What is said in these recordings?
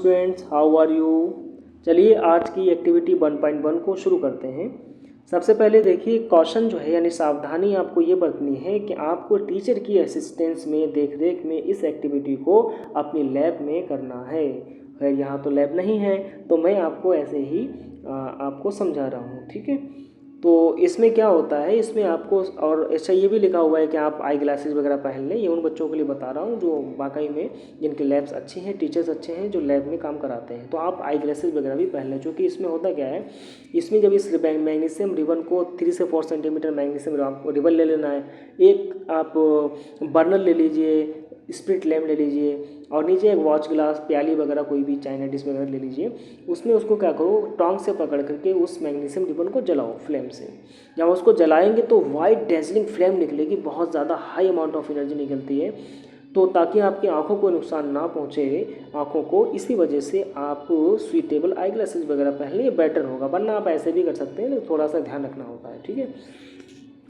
Students, how are you. चलिए आज की एक्टिविटी 1.1 को शुरू करते हैं। सबसे पहले देखिए कॉशन जो है यानी सावधानी आपको ये बरतनी है कि आपको टीचर की असिस्टेंस में देख रेख में इस एक्टिविटी को अपनी लैब में करना है। खैर यहाँ तो लैब नहीं है तो मैं आपको ऐसे ही आपको समझा रहा हूँ, ठीक है। तो इसमें क्या होता है, इसमें आपको और ऐसा ये भी लिखा हुआ है कि आप आई ग्लासेस वगैरह पहन लें। ये उन बच्चों के लिए बता रहा हूँ जो वाकई में जिनके लैब्स अच्छी हैं, टीचर्स अच्छे हैं, जो लैब में काम कराते हैं, तो आप आई ग्लासेस वगैरह भी पहन लें। क्योंकि इसमें होता क्या है, इसमें जब इस मैग्नीशियम रिबन को 3 से 4 सेंटीमीटर मैग्नीशियम रिबन ले लेना है। एक आप बर्नर ले लीजिए, स्प्रिट लैम्प ले लीजिए और नीचे एक वॉच ग्लास, प्याली वगैरह कोई भी चाइना डिश वगैरह ले लीजिए। उसमें उसको क्या करो, टोंग से पकड़ करके उस मैग्नीशियम रिबन को जलाओ फ्लेम से। जब उसको जलाएंगे तो वाइट डेजलिंग फ्लेम निकलेगी, बहुत ज़्यादा हाई अमाउंट ऑफ एनर्जी निकलती है। तो ताकि आपकी आंखों को नुकसान ना पहुंचे आंखों को, इसी वजह से आप सुइटेबल आई ग्लासेस वगैरह पहन लिए बेटर होगा। वरना आप ऐसे भी कर सकते हैं, लेकिन थोड़ा सा ध्यान रखना होता है, ठीक है।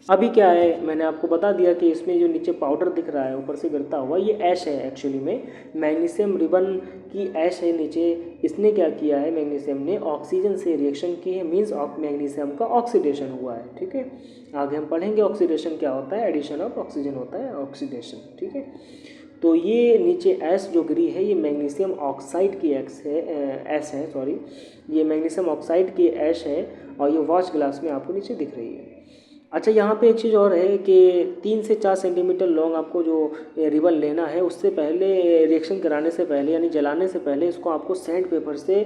अभी क्या है, मैंने आपको बता दिया कि इसमें जो नीचे पाउडर दिख रहा है ऊपर से गिरता हुआ, ये ऐश है। एक्चुअली में मैग्नीशियम रिबन की ऐश है नीचे। इसने क्या किया है, मैग्नीशियम ने ऑक्सीजन से रिएक्शन की है, मीन्स मैग्नीशियम का ऑक्सीडेशन हुआ है, ठीक है। आगे हम पढ़ेंगे ऑक्सीडेशन क्या होता है, एडिशन ऑफ ऑक्सीजन होता है ऑक्सीडेशन, ठीक है। तो ये नीचे ऐश जो गिरी है ये मैग्नीशियम ऑक्साइड की ऐश है, सॉरी, ये मैग्नीशियम ऑक्साइड की ऐश है और ये वॉच ग्लास में आपको नीचे दिख रही है। अच्छा, यहाँ पे एक चीज़ और है कि 3 से 4 सेंटीमीटर लॉन्ग आपको जो रिबन लेना है, उससे पहले रिएक्शन कराने से पहले यानी जलाने से पहले इसको आपको सैंड पेपर से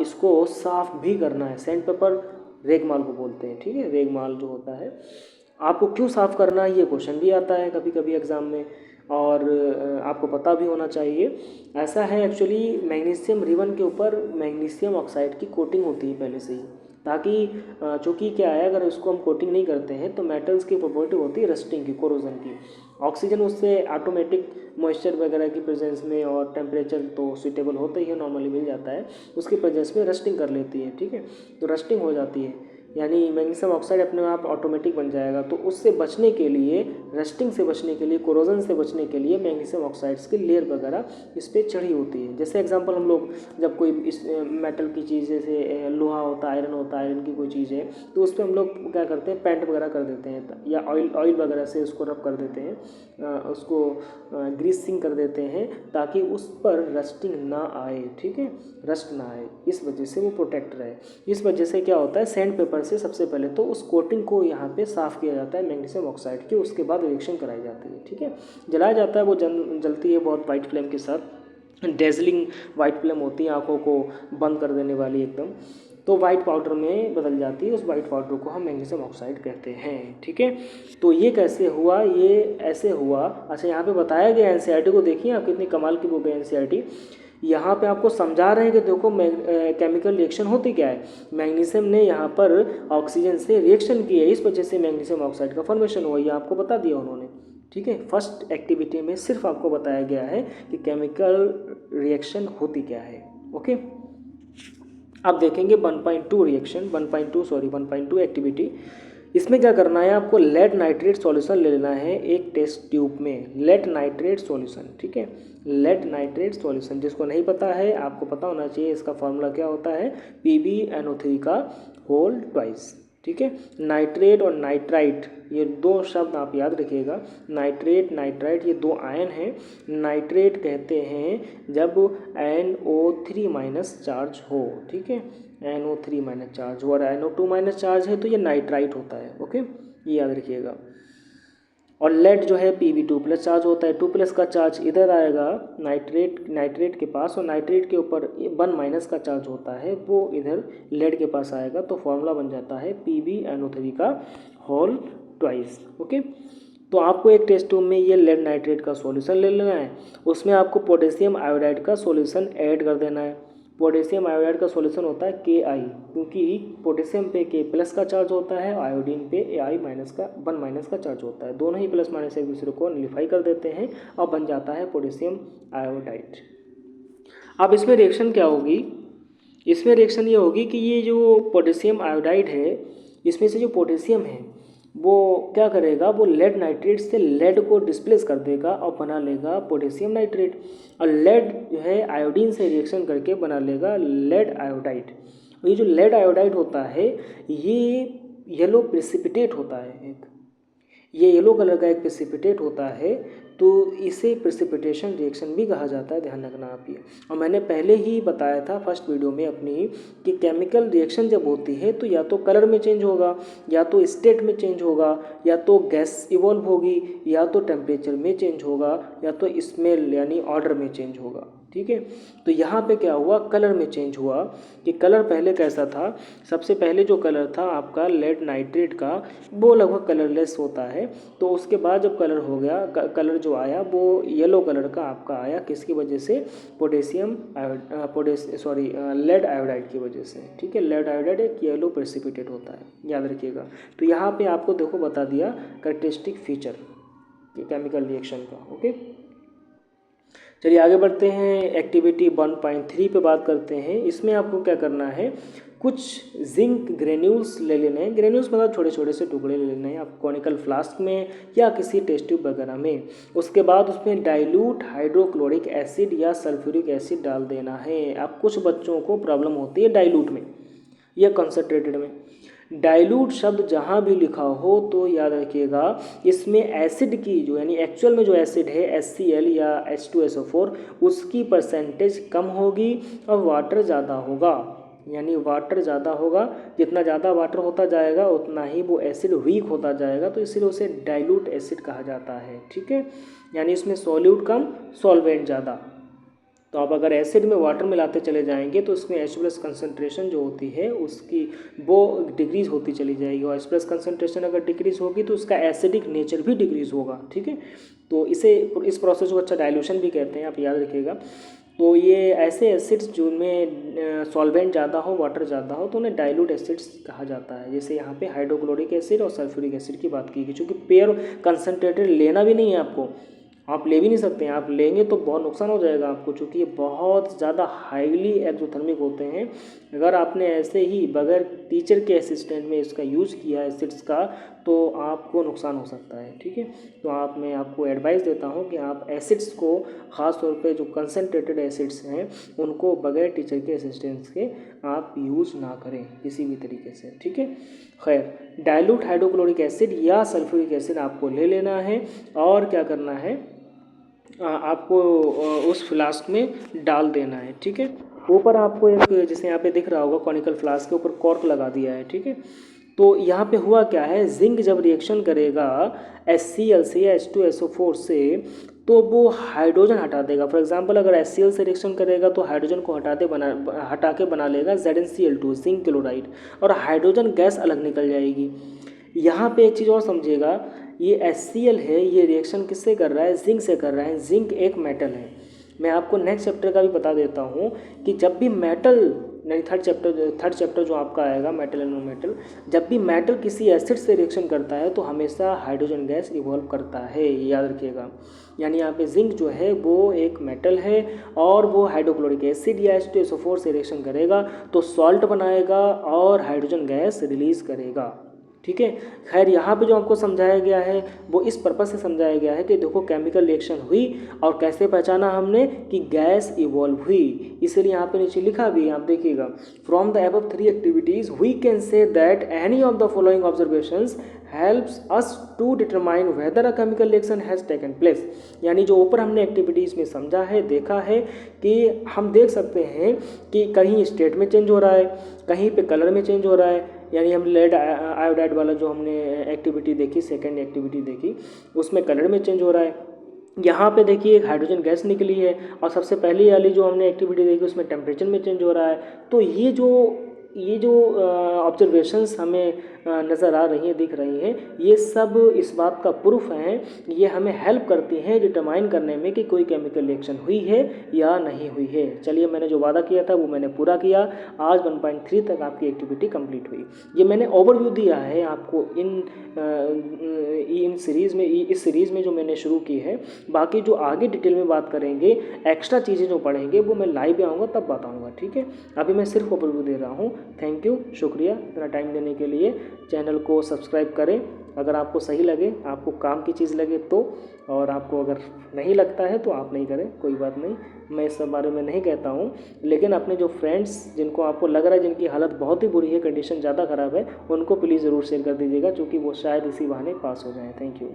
इसको साफ़ भी करना है। सैंड पेपर रेगमाल को बोलते हैं, ठीक है। रेगमाल जो होता है, आपको क्यों साफ़ करना है ये क्वेश्चन भी आता है कभी कभी एग्ज़ाम में, और आपको पता भी होना चाहिए। ऐसा है एक्चुअली, मैग्नीशियम रिबन के ऊपर मैग्नीशियम ऑक्साइड की कोटिंग होती है पहले से ही, ताकि चूँकि क्या है, अगर उसको हम कोटिंग नहीं करते हैं तो मेटल्स की प्रॉपर्टी होती है रस्टिंग की, कोरोजन की। ऑक्सीजन उससे ऑटोमेटिक मॉइस्चर वगैरह की प्रेजेंस में, और टेम्परेचर तो सूटेबल होता ही है, नॉर्मली मिल जाता है, उसकी प्रेजेंस में रस्टिंग कर लेती है, ठीक है। तो रस्टिंग हो जाती है यानी मैग्नीशियम ऑक्साइड अपने आप ऑटोमेटिक बन जाएगा। तो उससे बचने के लिए, रस्टिंग से बचने के लिए, कोरोजन से बचने के लिए मैग्नीशियम ऑक्साइड्स की लेयर वगैरह इस पर चढ़ी होती है। जैसे एग्जांपल हम लोग जब कोई इस मेटल की चीज़, जैसे लोहा होता है, आयरन की कोई चीज़ है, तो उस पर हम लोग क्या करते हैं, पेंट वगैरह कर देते हैं, या ऑयल वगैरह से उसको रब कर देते हैं, उसको ग्रीसिंग कर देते हैं, ताकि उस पर रस्टिंग ना आए, ठीक है, रस्ट ना आए, इस वजह से वो प्रोटेक्ट रहे। इस वजह से क्या होता है, सैंड पेपर से सबसे पहले तो उस कोटिंग को यहाँ पे साफ़ किया जाता है मैग्नीशियम ऑक्साइड की, उसके बाद रिएक्शन कराई जाती है, ठीक है। जलाया जाता है, वो जलती है बहुत वाइट फ्लेम के साथ, डेजलिंग वाइट फ्लेम होती है, आंखों को बंद कर देने वाली एकदम। तो वाइट पाउडर में बदल जाती है, उस वाइट पाउडर को हम मैग्नीशियम ऑक्साइड कहते हैं, ठीक है। तो ये कैसे हुआ, ये ऐसे हुआ। अच्छा, यहाँ पे बताया गया एनसीईआरटी को देखिए, आप कितनी कमाल की बुक है एनसीईआरटी। यहाँ पे आपको समझा रहे हैं कि देखो केमिकल रिएक्शन होती क्या है। मैग्नीशियम ने यहाँ पर ऑक्सीजन से रिएक्शन की है, इस वजह से मैग्नीशियम ऑक्साइड का फॉर्मेशन हुआ, ये आपको बता दिया उन्होंने, ठीक है। फर्स्ट एक्टिविटी में सिर्फ आपको बताया गया है कि केमिकल रिएक्शन होती क्या है, ओके। अब देखेंगे 1.2 रिएक्शन, 1.2 एक्टिविटी। इसमें क्या करना है, आपको लेड नाइट्रेट सॉल्यूशन ले लेना है एक टेस्ट ट्यूब में, लेड नाइट्रेट सॉल्यूशन, ठीक है। लेड नाइट्रेट सॉल्यूशन, जिसको नहीं पता है आपको पता होना चाहिए, इसका फॉर्मूला क्या होता है, PbNO3 का होल ट्वाइस, ठीक है। नाइट्रेट और नाइट्राइट, ये दो शब्द आप याद रखिएगा, नाइट्रेट नाइट्राइट, ये दो आयन हैं। नाइट्रेट कहते हैं जब NO3 माइनस चार्ज हो, ठीक है, NO3 माइनस चार्ज हो, और NO2 माइनस चार्ज है तो ये नाइट्राइट होता है, ओके, ये याद रखिएगा। और लेड जो है Pb2 प्लस चार्ज होता है, 2 प्लस का चार्ज इधर आएगा नाइट्रेट के पास, और नाइट्रेट के ऊपर 1 माइनस का चार्ज होता है, वो इधर लेड के पास आएगा। तो फॉर्मूला बन जाता है PbNO3 का होल ट्वाइस, ओके। तो आपको एक टेस्ट ट्यूब में ये लेड नाइट्रेट का सॉल्यूशन ले लेना है, उसमें आपको पोटेशियम आयोडाइड का सॉल्यूशन ऐड कर देना है। पोटेशियम आयोडाइड का सॉल्यूशन होता है Ki, क्योंकि पोटेशियम पे K प्लस का चार्ज होता है, आयोडीन पे Ai माइनस का 1 माइनस का चार्ज होता है, दोनों ही प्लस माइनस एक दूसरे को नलिफाई कर देते हैं और बन जाता है पोटेशियम आयोडाइड। अब इसमें रिएक्शन क्या होगी, इसमें रिएक्शन ये होगी कि ये जो पोटेशियम आयोडाइड है, इसमें से जो पोटेशियम है वो क्या करेगा, वो लेड नाइट्रेट से लेड को डिस्प्लेस कर देगा और बना लेगा पोटेशियम नाइट्रेट। और लेड जो है आयोडीन से रिएक्शन करके बना लेगा लेड आयोडाइड। ये जो लेड आयोडाइड होता है ये येलो प्रेसिपिटेट होता है, ये येलो कलर का एक प्रेसिपिटेट होता है, तो इसे प्रेसिपिटेशन रिएक्शन भी कहा जाता है, ध्यान रखना आप ये। और मैंने पहले ही बताया था फर्स्ट वीडियो में अपनी कि केमिकल रिएक्शन जब होती है तो या तो कलर में चेंज होगा, या तो स्टेट में चेंज होगा, या तो गैस इवॉल्व होगी, या तो टेम्परेचर में चेंज होगा, या तो स्मेल यानी ऑर्डर में चेंज होगा। ठीक है, तो यहाँ पे क्या हुआ, कलर में चेंज हुआ। कि कलर पहले कैसा था, सबसे पहले जो कलर था आपका लेड नाइट्रेट का वो लगभग कलरलेस होता है। तो उसके बाद जब कलर हो गया, कलर जो आया वो येलो कलर का आपका आया, किसकी वजह से, पोटेशियम लेड आयोडाइड की वजह से। ठीक है, लेड आयोडाइड एक येलो प्रेसिपिटेट होता है, याद रखिएगा। तो यहाँ पे आपको देखो बता दिया कैरेक्टरिस्टिक फीचर केमिकल रिएक्शन का। ओके, चलिए आगे बढ़ते हैं, एक्टिविटी 1.3 पे बात करते हैं। इसमें आपको क्या करना है, कुछ जिंक ग्रेन्यूल्स ले लेने हैं। ग्रेन्यूल्स मतलब छोटे छोटे से टुकड़े ले लेने हैं आप कॉनिकल फ्लास्क में या किसी टेस्ट ट्यूब वगैरह में। उसके बाद उसमें डाइल्यूट हाइड्रोक्लोरिक एसिड या सल्फ्यूरिक एसिड डाल देना है। अब कुछ बच्चों को प्रॉब्लम होती है डाइल्यूट में या कंसनट्रेटेड में। डाइल्यूट शब्द जहाँ भी लिखा हो तो याद रखिएगा इसमें एसिड की जो यानी एक्चुअल में जो एसिड है HCl या H2SO4 उसकी परसेंटेज कम होगी और वाटर ज़्यादा होगा। यानी वाटर ज़्यादा होगा, जितना ज़्यादा वाटर होता जाएगा उतना ही वो एसिड वीक होता जाएगा, तो इसलिए उसे डाइल्यूट एसिड कहा जाता है। ठीक है, यानी इसमें सॉल्यूट कम सॉल्वेंट ज़्यादा। तो आप अगर एसिड में वाटर मिलाते चले जाएंगे तो उसमें H+ कंसनट्रेशन जो होती है उसकी वो डिक्रीज़ होती चली जाएगी, और H+ कंसनट्रेशन अगर डिक्रीज़ होगी तो उसका एसिडिक नेचर भी डिक्रीज़ होगा। ठीक है, तो इस प्रोसेस को अच्छा डाइल्यूशन भी कहते हैं, आप याद रखिएगा। तो ये ऐसे एसिड्स जिनमें सॉल्वेंट ज़्यादा हो, वाटर ज़्यादा हो, तो उन्हें डाइल्यूट एसिड्स कहा जाता है। जैसे यहाँ पे हाइड्रोक्लोरिक एसिड और सल्फ्यूरिक एसिड की बात की गई, चूँकि पेयर कंसनट्रेटेड लेना भी नहीं है आपको, आप ले भी नहीं सकते हैं, आप लेंगे तो बहुत नुकसान हो जाएगा आपको, क्योंकि ये बहुत ज़्यादा हाईली एक्सोथर्मिक होते हैं। अगर आपने ऐसे ही बगैर टीचर के असिस्टेंट में इसका यूज़ किया एसिड्स का तो आपको नुकसान हो सकता है। ठीक है, तो मैं आपको एडवाइस देता हूँ कि आप एसिड्स को, ख़ास तौर पे जो कंसनट्रेटेड एसिड्स हैं उनको बगैर टीचर के असिस्टेंस के आप यूज़ ना करें किसी भी तरीके से। ठीक है, खैर डाइल्यूट हाइड्रोक्लोरिक एसिड या सल्फ्यूरिक एसिड आपको ले लेना है और क्या करना है, आपको उस फ्लास्क में डाल देना है। ठीक है, ऊपर आपको एक जैसे यहाँ पे दिख रहा होगा कॉनिकल फ्लास्क के ऊपर कॉर्क लगा दिया है। ठीक है, तो यहाँ पे हुआ क्या है, जिंक जब रिएक्शन करेगा HCl से या H2SO4 से तो वो हाइड्रोजन हटा देगा। फॉर एग्जांपल अगर HCl से रिएक्शन करेगा तो हाइड्रोजन को हटा के बना लेगा ZnCl2 जिंक क्लोराइड, और हाइड्रोजन गैस अलग निकल जाएगी। यहाँ पे एक चीज़ और समझिएगा, ये HCl है, ये रिएक्शन किससे कर रहा है, जिंक से कर रहा है। जिंक एक मेटल है। मैं आपको नेक्स्ट चैप्टर का भी बता देता हूँ कि जब भी मेटल नहीं थर्ड चैप्टर जो आपका आएगा मेटल एंड नॉन मेटल, जब भी मेटल किसी एसिड से रिएक्शन करता है तो हमेशा हाइड्रोजन गैस इवॉल्व करता है, याद रखिएगा। यानी यहाँ पे जिंक जो है वो एक मेटल है और वो हाइड्रोक्लोरिक एसिड या H2SO4 से रिएक्शन करेगा तो सॉल्ट बनाएगा और हाइड्रोजन गैस रिलीज करेगा। ठीक है, खैर यहाँ पे जो आपको समझाया गया है वो इस पर्पस से समझाया गया है कि देखो केमिकल रिएक्शन हुई और कैसे पहचाना हमने कि गैस इवॉल्व हुई, इसलिए यहाँ पे नीचे लिखा भी है, आप देखिएगा, from the above 3 activities we can say that any of the following observations helps us to determine whether a chemical reaction has taken place. यानी जो ऊपर हमने एक्टिविटीज़ में समझा है, देखा है कि हम देख सकते हैं कि कहीं स्टेट में चेंज हो रहा है, कहीं पे कलर में चेंज हो रहा है। यानी हम लेड आयोडाइड वाला जो हमने एक्टिविटी देखी, सेकेंड एक्टिविटी देखी, उसमें कलर में चेंज हो रहा है। यहाँ पे देखिए एक हाइड्रोजन गैस निकली है, और सबसे पहली वाली जो हमने एक्टिविटी देखी उसमें टेम्परेचर में चेंज हो रहा है। तो ये जो ऑब्जर्वेशंस हमें नज़र आ रही हैं, दिख रही हैं, ये सब इस बात का प्रूफ हैं, ये हमें हेल्प करती हैं डिटरमाइन करने में कि कोई केमिकल रिएक्शन हुई है या नहीं हुई है। चलिए, मैंने जो वादा किया था वो मैंने पूरा किया। आज 1.3 तक आपकी एक्टिविटी कंप्लीट हुई। ये मैंने ओवरव्यू दिया है आपको इस सीरीज़ में जो मैंने शुरू की है। बाकी जो आगे डिटेल में बात करेंगे, एक्स्ट्रा चीज़ें जो पढ़ेंगे वो मैं लाइव आऊँगा तब बताऊँगा। ठीक है, अभी मैं सिर्फ ओवरव्यू दे रहा हूँ। थैंक यू, शुक्रिया इतना टाइम देने के लिए। चैनल को सब्सक्राइब करें अगर आपको सही लगे, आपको काम की चीज़ लगे तो, और आपको अगर नहीं लगता है तो आप नहीं करें, कोई बात नहीं, मैं इस सब बारे में नहीं कहता हूँ। लेकिन अपने जो फ्रेंड्स जिनको आपको लग रहा है जिनकी हालत बहुत ही बुरी है, कंडीशन ज़्यादा ख़राब है, उनको प्लीज़ ज़रूर शेयर कर दीजिएगा, क्योंकि वो शायद इसी बहाने पास हो जाएँ। Thank you.